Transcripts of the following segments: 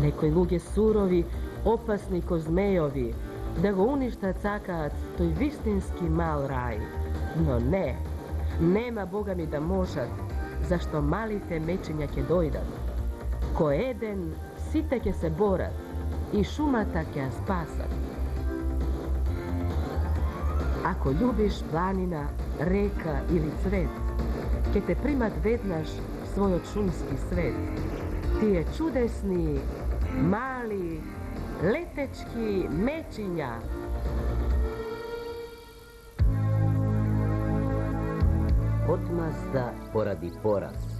Nekoj luge surovi, opasni ko zmejovi, da go uništa cakac, to je vistinski mal raj. No ne, nema Boga mi da možat, zašto malite mečenjake dojdat. Ko Eden, sita ke se borat i šumata ke spasat. Ako ljubiš planina, reka ili cvet, ke te primat vednaš svoj od šumski svet, ti je čudesni, mali, letečki mečinja. Odmazda poradi poraz.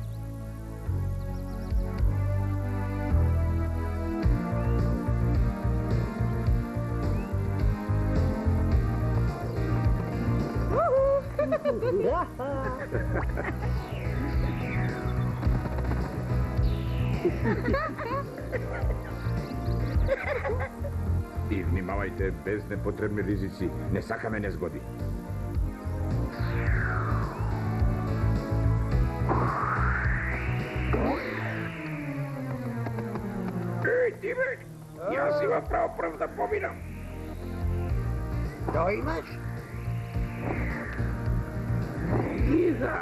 I vnimavajte, bez nepotrebni rizici, ne saka me ne zgodi. Ej, Dimek, ja si vam pravo prv da pominam. To imaš? Iza!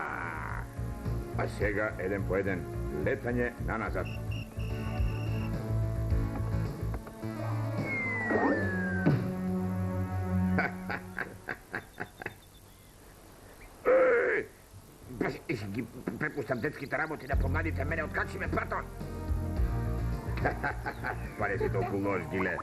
A сега, jedan po jedan, letanje na nazad. Prepuštam dečkite raboti da pomladite mene, otkači me Platon. Pa ne si toliko loš, Gile.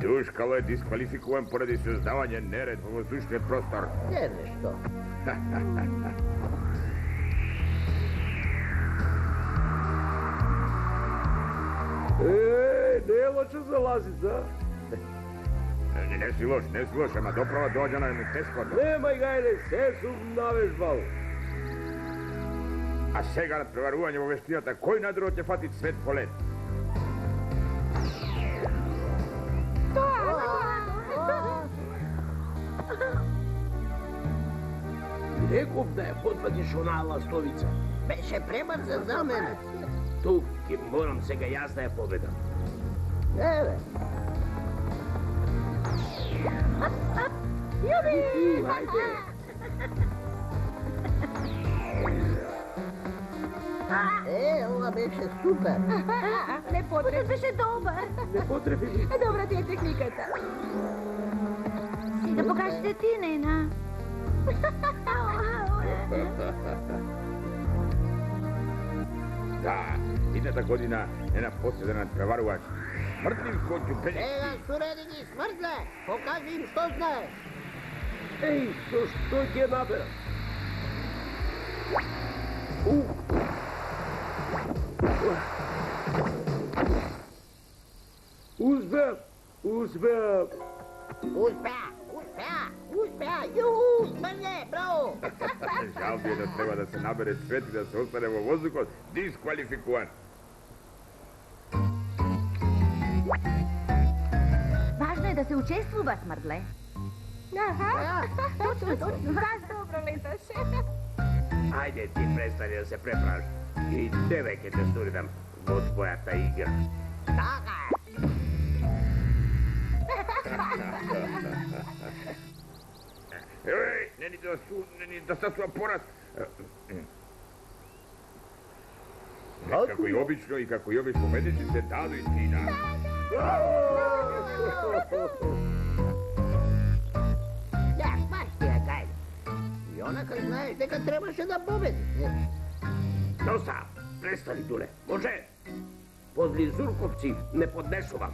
Duškalo je diskvalifikovan poradi sozdavanja nered u vazdušni prostor. Ne nešto. Nije loše zalazit, da? Ne si loš, ama doprava dođa na teško. Nemaj gajde, sve su navežbal. A сега над преварување во вештината, кој надрот ќе фати цвет по лед? Реков да ја подвадиш онаа ластовица. Беше премрза за мене. Тук ќе морам сега јас да ја победам. Еве. Јуби! Ајде! Ова беше супер. Не потреб беше добар. Не потреби ми. Добра ти е техниката. Да покажете ти, Нена. Да, идната година Нена поседа над преварувач. Мртвим коњу пели. Сега, суреди ги, смртле! Покажи им што знаеш. Еј, што ќе набера? Успеа! Успеа! Ју, смртле, браво! Жал би е да треба да се набере цвет и да се остане во воздухот дисквалификуван. Важно е да се учествува, Смрдле. Точно. Баш добро леташе. Ајде ти престани да се преправиш. И тебе ќе те стуридам во твојата игра. Така е. Еј, не ни достасува пораз. Како и обично медиците даду и Тина. Да, баш ти ја гајде. И онака знаеш дека требаше да победиш. Доста, престани, Дуле. Може? Подле Зурковци не поднесувам.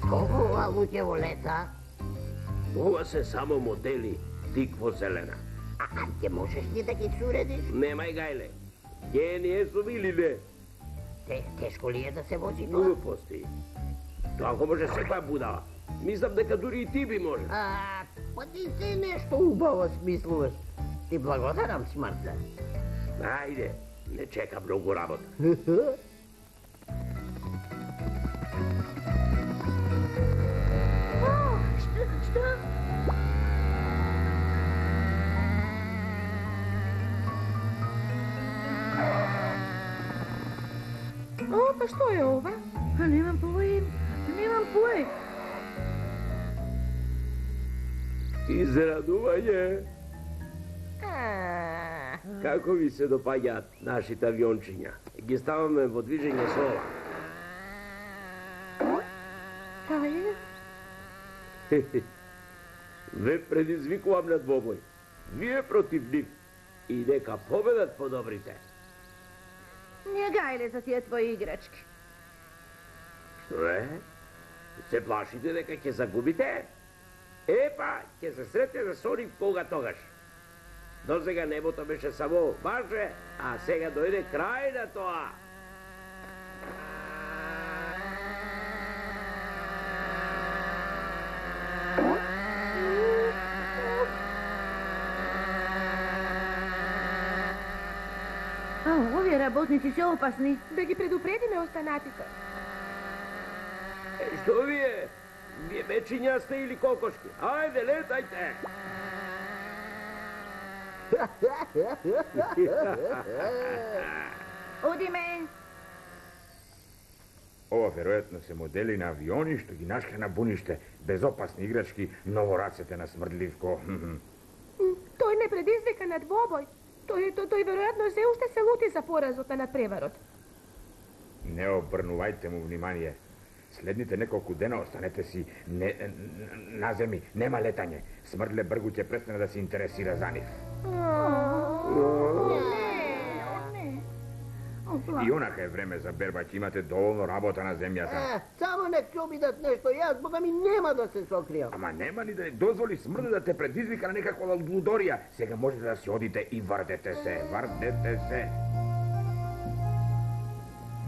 Колку ова луѓе во лета? Ова се само модели тикво зелена. А ќе можеш ли да ги суредиш? Немај гајле. Ќе не е сум или не? Тешко ли е да се вози тоа? Глупости. Тоа го може секоја будала. Мислам дека дури и ти би може. Па ти си нешто убаво смислуваш. Ти благодарам, Смртле. Ajde, ne čeka drugu rabotu. Šta? O, pa što je ova? Pa nemam pojem. Izraduvanje. A, Kako vi se dopada našit aviončinja? Gdje stavаме во движење слова? šta je? Ве предизвикувам на двобој. Вие против нив. И нека победат подобрите. Не гайле за тие твои играчки. Што е? Се плашите дека ќе загубите? Епа, ќе се сретнете со нив кога тогаш. До сега небото беше само ваше, а сега дојде крај на тоа. Овие работници се опасни. Да ги предупредиме останатите. Што вие? Вие мечиња сте или кокошки? Ајде, летајте! Одиме. Ова веројатно се модели на авиони што ги нашли на буниште, безопасни играчки, новорацете на смрдливко. Тој не предизвика на двобој. Тој веројатно се уште се лути за поразот на надпреварот. Не обрнувајте му внимание. Следните неколку дена останете си на земи, нема летање. Смрдле бргу ќе престане да се интересира за нив. И онака е време за берба, ќе имате доволно работа на земјата. Само не ќе обидат нешто, јас, бога ми, нема да се сокријам. Ама нема ни да дозволи смрде да те предизвика на некаква лудорија. Сега можете да си одите и врдете се.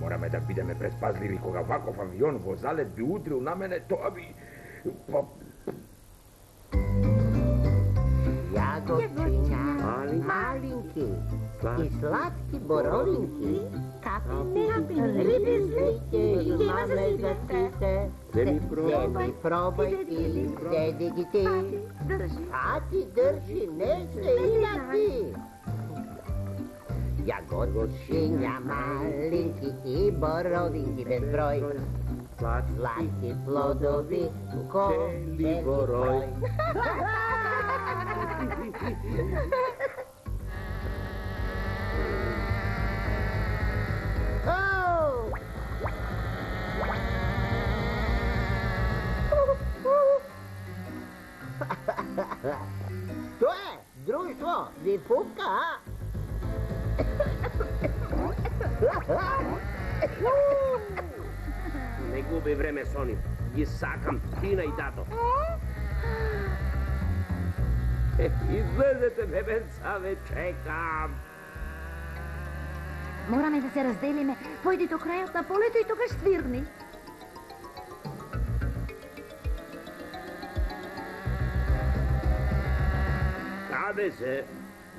Мораме да бидеме предпазливи кога ваков авион во залет би удрил на мене, тоа би... Јагодчиња, малинки и сладки боровинки, капи рибизлики и мамезаците. Земи пробај или седи ги ти. Пати држи, не се инаки. Јагодчиња, малинки и боровинки без број. Сладки плодови, колели број. Што е? Друштво, ви пука, а? Не губи време со нив. Ги сакам, Тина и тато. Излезете, бебенца, ве чекам. Мораме да се разделиме. Појди до крајот на полето и тогаш свирни. Каде се?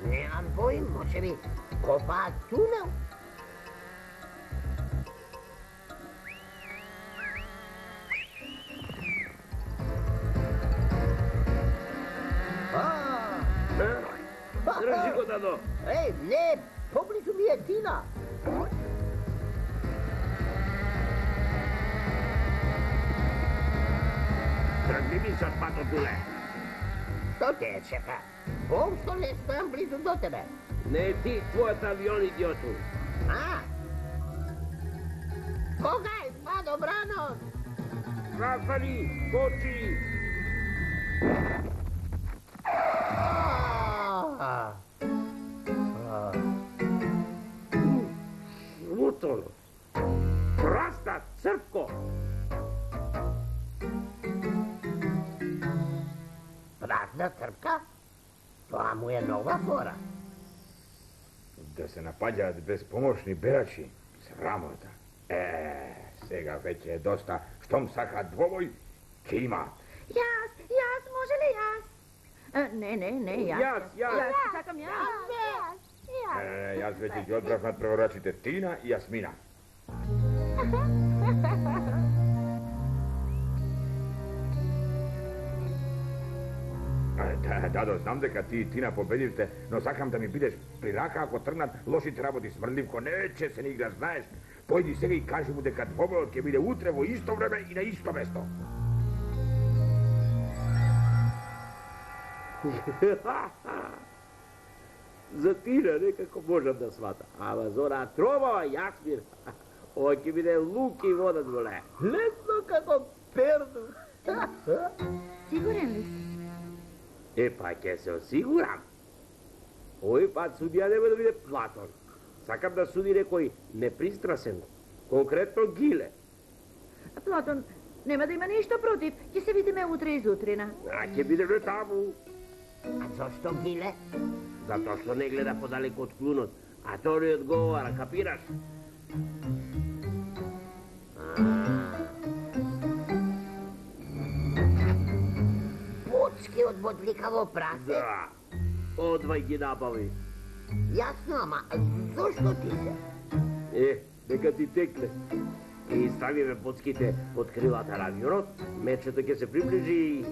Немам поим, може би копаат тунел. Држи го, дадо. Не, поблизу ми е Тина. Тргни ми се од патот, дуле. Што те е, шефа? Бог што не стам близу до тебе. Не ти, твојот авион, идиоту. А? Кога е па добрано? Застани, скочи. Лутоно. Краста, црпко. Празна црпка? Тоа му е нова фора. Да се напаѓаат безпомошни берачи. Срамота. Сега веќе е доста. Штом сакаат двобој, ќе имаат. Јас, може ли јас? Не, јас. Јас. Сакам јас. Jaz već ću odprahnat prvoračite Tina i Jasmina. Dado, znam da kad ti i Tina pobedite, no sakam da mi bideš pri raka ako trnat, loši traboti smrdljivko, neće se ni igrat, znaješ. Pojdi sega i kaži mu da kad pobedotke bide utrevo isto vreme i na isto mesto. За Тина некако можам да сватам, ама за она тромава Јасмир, ова ќе биде лук и вода доле. Лесно како перду. Сигурен ли си? Па ќе се осигурам. Овој пат судија нема да биде Платон. Сакам да суди некој непристрасен, конкретно Гиле. Платон, нема да има ништо против. Ќе се видиме утре изутрина. А ќе бидеме таму. A zašto Gile? Затоа што не гледа подалеку од клунот, а тој не одговара, капираш? Pucki od bodljikavo prase? Да, одвај ги набави. Jasno, ama zašto ti se? Нека ти текне. И ставиме поцките под крилата на авионот, мечето ќе се приближи и...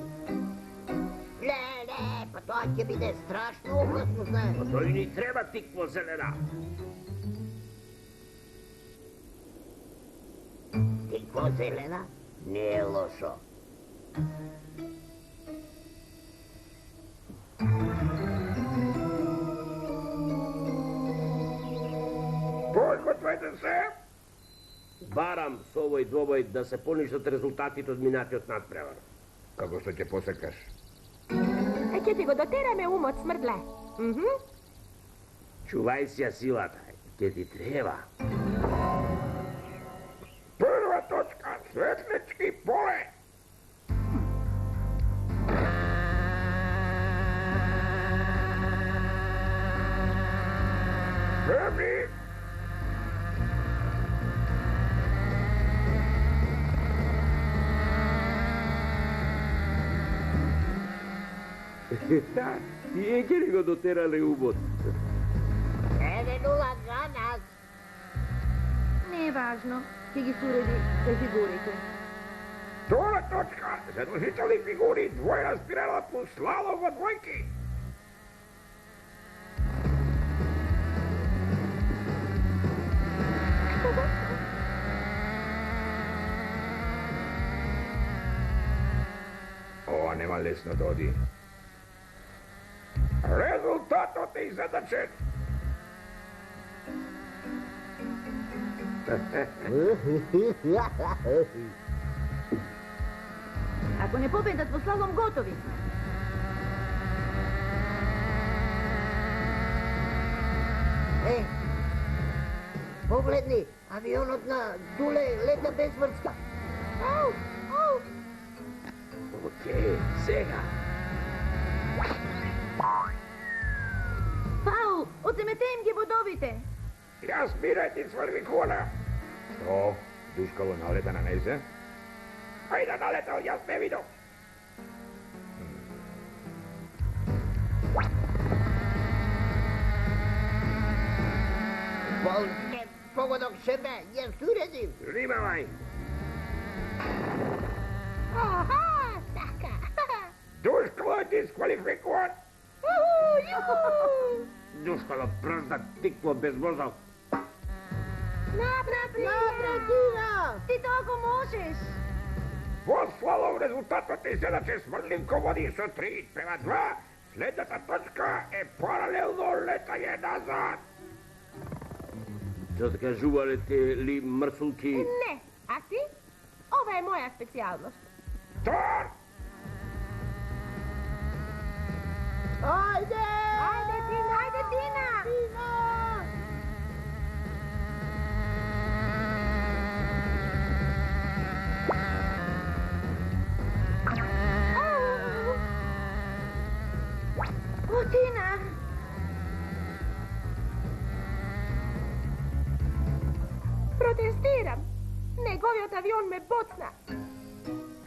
Ne, pa to će biti strašno opasno, znaš. Па тој ни треба тикво зелена. Tikvo zelena? Nije lošo. Подгответе се! Барам со овој двобој да се поништат резултатите од минатиот надпревар. Како што ќе посекаш? Ќе ти го дотераме умот, смрдле. Чувај си ја силата, ќе ти треба. Прва точка, Светлички поле! Први! Тие ќе ли го дотерале умот? 1-0 za nas. Не е важно. Ти ги суреди за фигурите. Втора точка, задължителни фигури, двойна спирала по слалом во двойки. Ова нема лесно да оди. Резултатот е иззадачен. Ако не победат во слалом, готови сме. Погледни, авионот на Дуле лета без врска. Ау, ау. Океј, сега. Фаул, одземете им ги бодовите. Јас мира ти сврви кола. Што? Душкало налета на нејзе? Ајде налетал, јас не видов. Полске погодок себе, јас уредив. Внимавај. Аха, така. Душкало е дисквалификуван. Душкало прзда тикво без мозок. Напред, ти толку можеш. Во слалом резултатот е изгледаче Смрдливко води со 3:2. Следната точка е паралелно летање назад. Што кажувале те ли мрсулки? Не, а ти? Ова е моја специјалност. Тор! Ајде! Ајде, Тина! Ајде, Тина! О, Тина! Протестирам! Неговиот авион ме боцна!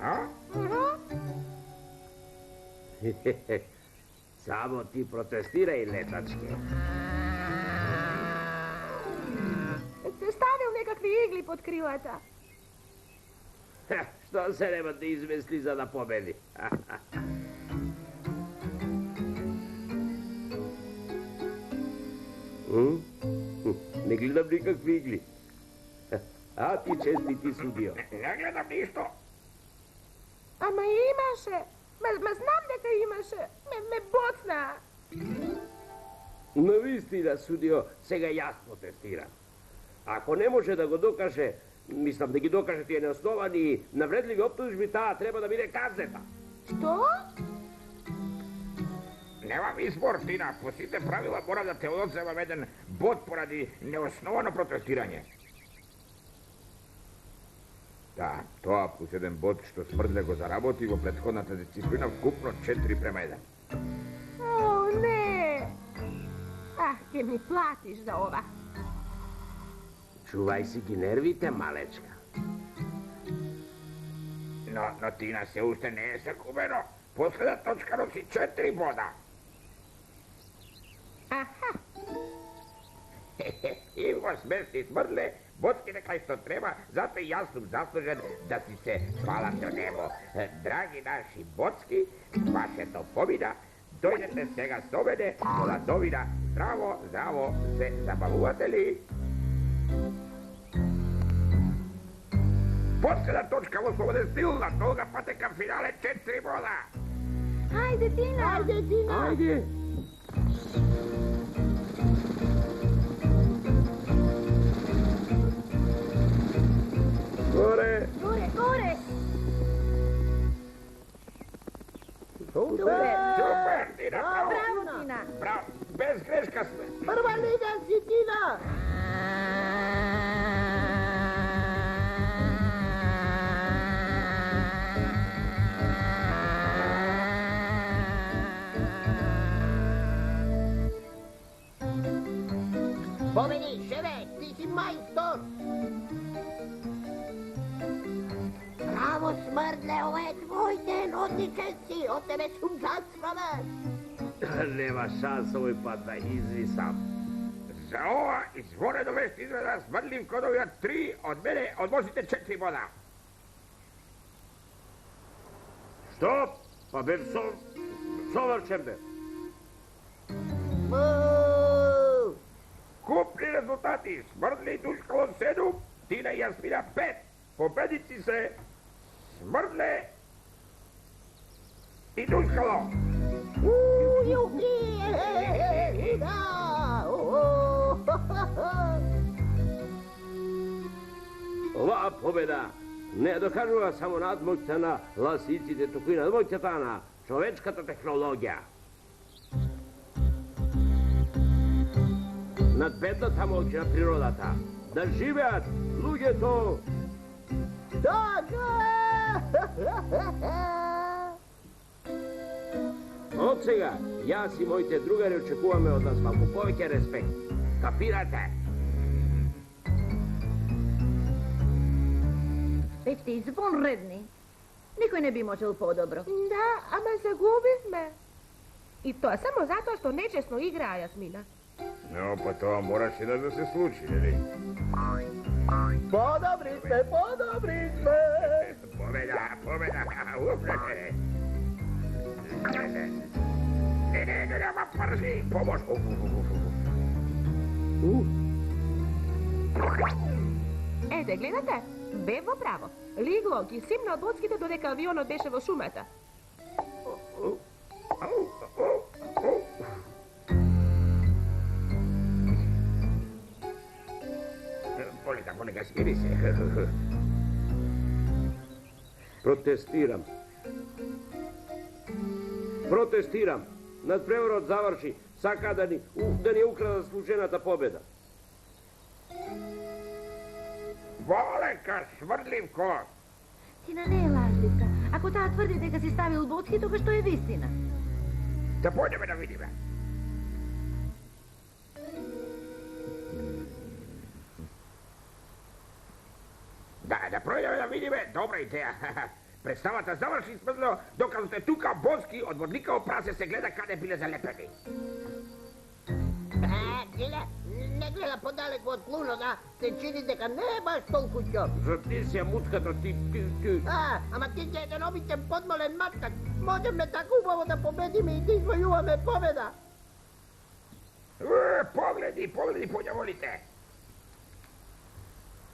А? Само ти протестирај, летачке. pod krilata. Što se nema da izmisli za da pobedi? Ne gledam nikakvi igli. A ti čestiti sudio. Ne gledam ništo. Ama imaše. Ma znam da ga imaše. Me bocna. No istina, sudio, se ga jasno testira. Ako ne može da go dokaže, mislim da gi dokaže ti je neosnovan i navredljivi optužbi, ta treba da bide kazneta. Što? Nemam izbor, Tina. Po svite pravila mora da te odzeva jedan bod poradi neosnovano protestiranje. Da, to plus jedan bod što smrdlje go zaraboti, prethodната disciplina vkupno 4:1. O, ne. Ah, ti mi platiš za ova. Čuvaj si gi nervite, malečka. No, Tina se ušte ne je sakubeno. Posleda točka nosi 4 boda. Aha. Ivo smesti smrdle, bodski nekaj što treba, zato i ja sam zaslužen da si se, hvala te nebo, dragi naši bodski, vaše to pobjeda, dojdete svega s mene, Vladovina, zdravo se zabavuvatelji. Posljedna točka oslobode silna, toga pateka finale 4 boda. Hajde, Tina! Ajde, Tina! Ajde! Gore! Gore! Super, Tina, bravo! Bravo, Tina! Bravo, bez greška sve. Prva liga si, Tina! Pomeni, ševe, ti si majstor! Bravo, smrdle, ovo je tvoj den, odličan si, od tebe sam zaspravan. Nema šans ovaj pad da izvisam. Za ova izvore dovesti izgleda smrdljiv kod ovih 3, od mene odvozite 4 boda. Stop! Pa ben sovarčem be. Buu! Kupni rezultati, smrdli Duškalo 7, Tina i Jasmina 5. Pobedici se Smrdle i Duškalo. Juhi! Da! Ova pobjeda ne dokažuje samo nadmoćna lasici toku i nadmoćna čovečkata tehnologija. Nadbednata moćna prirodata. Da živeat, luđe to! Tako! Od svega, ja si mojte drugari očekujeme od nas malo poveke respekt. Kapirate? Već ti izvanredni. Nikoj ne bi možel podobro. Da, ama zagubi me. I to samo zato što nečesno igra Jasmina. No, pa to moraš jedan da se sluči, ili? Podobri ste! Pobjeda, upravo. Ne, nema prži, pomož. Ede, gledate? Bevo pravo. Liglo, ki simno odbockite dodeka avion odbeše vo šumata. Boli tako neka smiri se. Protestiram. Nad prevorot završi. Saka da ni ukrada slučajnata pobjeda. Voleka, smrdljivko. Tina ne je lažlivka. Ako ta tvrdi da ga si stavil bocki, toga što je vistina. Da pođeme da vidime. Da projdeme da vidime, dobra ideja. Predstavata završi smrdlo, dokazate tuka boski od vodnika prase se gleda kada je bile zalepeni. Tina, се гледа подалеку од клунот, се чини дека не е баш толку ќоп. За ти си мутката, ти. Ама ти си еден обичен подмолен маткач. Можеме така убаво да победиме и да извојуваме победа. Погледи, поѓаволите.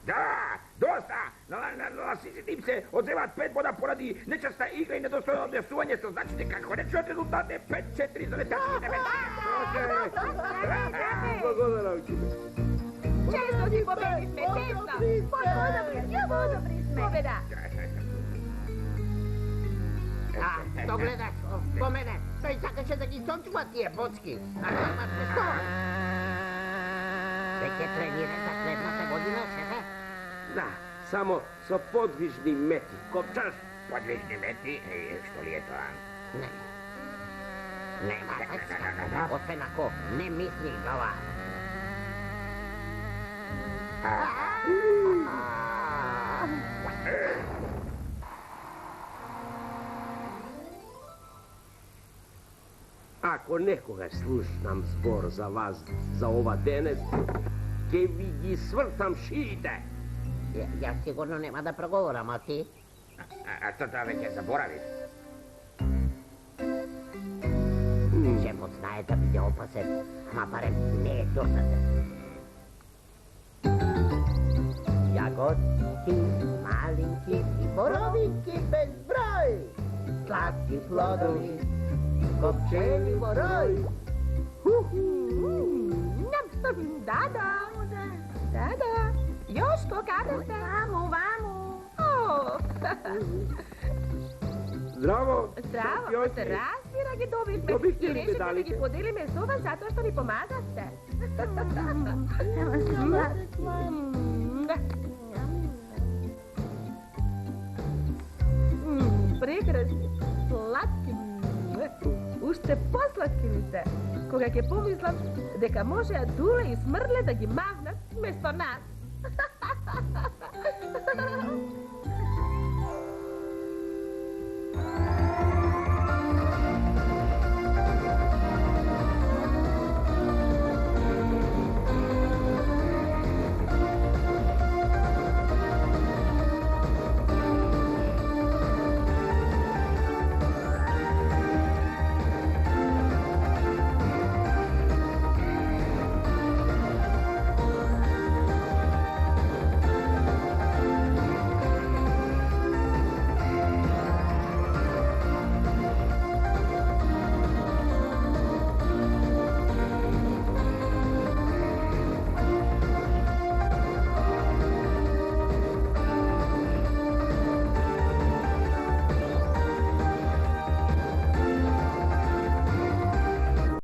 Да, доста! На сите им се одземаат 5 бода поради нечеста игра и недостојно однесување, што значи дека конечниот резултат е 5-4 за летачките Благодарам ти. Често си победихме, често. Подобри сме. Победа. Што гледаш? По мене. Тој сакаше да ги сочува тие боцки. Веќе тренира за следната година, шефе? Да, само со подвижни мети. Копчаш? Подвижни мети? Што ли е тоа? Не. Нема веќе. Освен ако не мислиш за ова. Ако некогаш слушнам збор за вас за ова денес, ќе ви ги свртам шиите. Јас сигурно нема да проговорам, а ти? А што тоа веќе заборавиш? Шефот знае да биде опасен, ама барем не е досаден. Јагодки, малинки и боровинки без број, сладки плодови, копчени во рој. Да. Јошко, каде сте? Ваму. Здраво. Здраво, разбира ги добивме. Добихте ли И решихме да медалите? ги поделиме со вас затоа што ни помагавте. Прекрасни, сладки, уште посладки ми се. Кога ќе помислам дека можеа Дуле и Смрле да ги мавнат вместо нас.